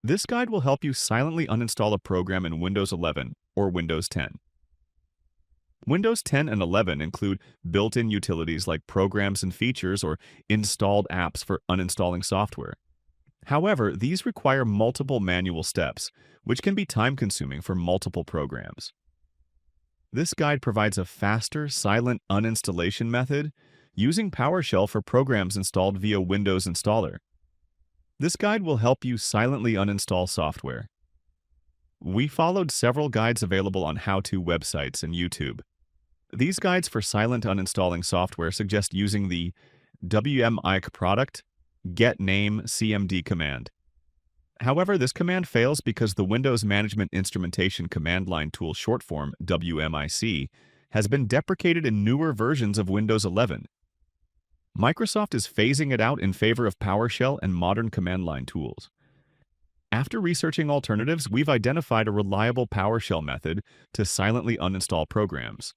This guide will help you silently uninstall a program in Windows 11 or Windows 10. Windows 10 and 11 include built-in utilities like programs and features or installed apps for uninstalling software. However, these require multiple manual steps, which can be time-consuming for multiple programs. This guide provides a faster, silent uninstallation method using PowerShell for programs installed via Windows Installer. This guide will help you silently uninstall software. We followed several guides available on how-to websites and YouTube. These guides for silent uninstalling software suggest using the .wmic product Get-WmiCmd command. However, this command fails because the Windows Management Instrumentation Command Line Tool shortform, WMIC, has been deprecated in newer versions of Windows 11. Microsoft is phasing it out in favor of PowerShell and modern command line tools. After researching alternatives, we've identified a reliable PowerShell method to silently uninstall programs.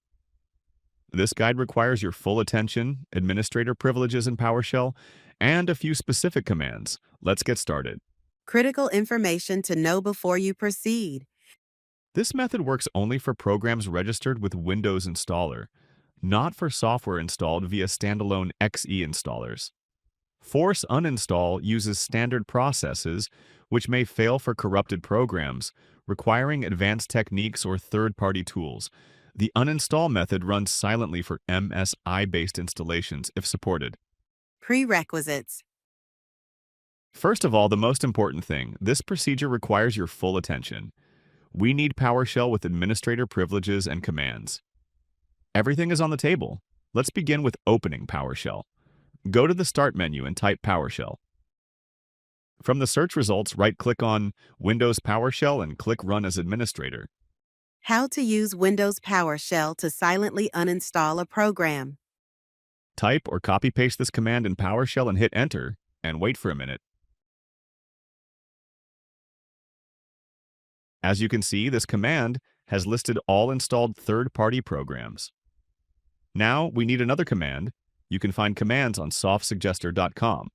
This guide requires your full attention, administrator privileges in PowerShell, and a few specific commands. Let's get started. Critical information to know before you proceed. This method works only for programs registered with Windows Installer, not for software installed via standalone XE installers. Force uninstall uses standard processes which may fail for corrupted programs, requiring advanced techniques or third-party tools. The uninstall method runs silently for MSI-based installations if supported. Prerequisites. First of all, the most important thing, this procedure requires your full attention. We need PowerShell with administrator privileges and commands. Everything is on the table. Let's begin with opening PowerShell. Go to the Start menu and type PowerShell. From the search results, right-click on Windows PowerShell and click Run as Administrator. How to use Windows PowerShell to silently uninstall a program. Type or copy-paste this command in PowerShell and hit Enter, and wait for a minute. As you can see, this command has listed all installed third-party programs. Now, we need another command. You can find commands on softsuggester.com.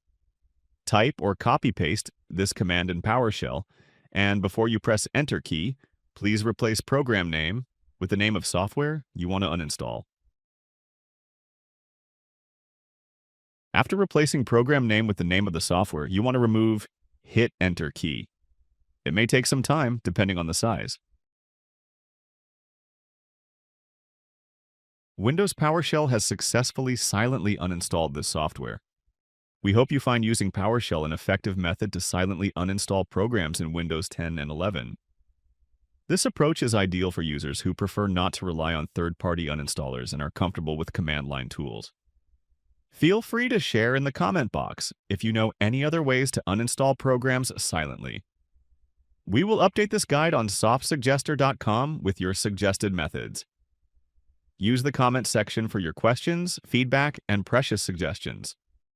Type or copy-paste this command in PowerShell, and before you press Enter key, please replace program name with the name of software you want to uninstall. After replacing program name with the name of the software, you want to remove Hit Enter key. It may take some time, depending on the size. Windows PowerShell has successfully silently uninstalled this software. We hope you find using PowerShell an effective method to silently uninstall programs in Windows 10 and 11. This approach is ideal for users who prefer not to rely on third-party uninstallers and are comfortable with command line tools. Feel free to share in the comment box if you know any other ways to uninstall programs silently. We will update this guide on softsuggester.com with your suggested methods. Use the comment section for your questions, feedback, and precious suggestions.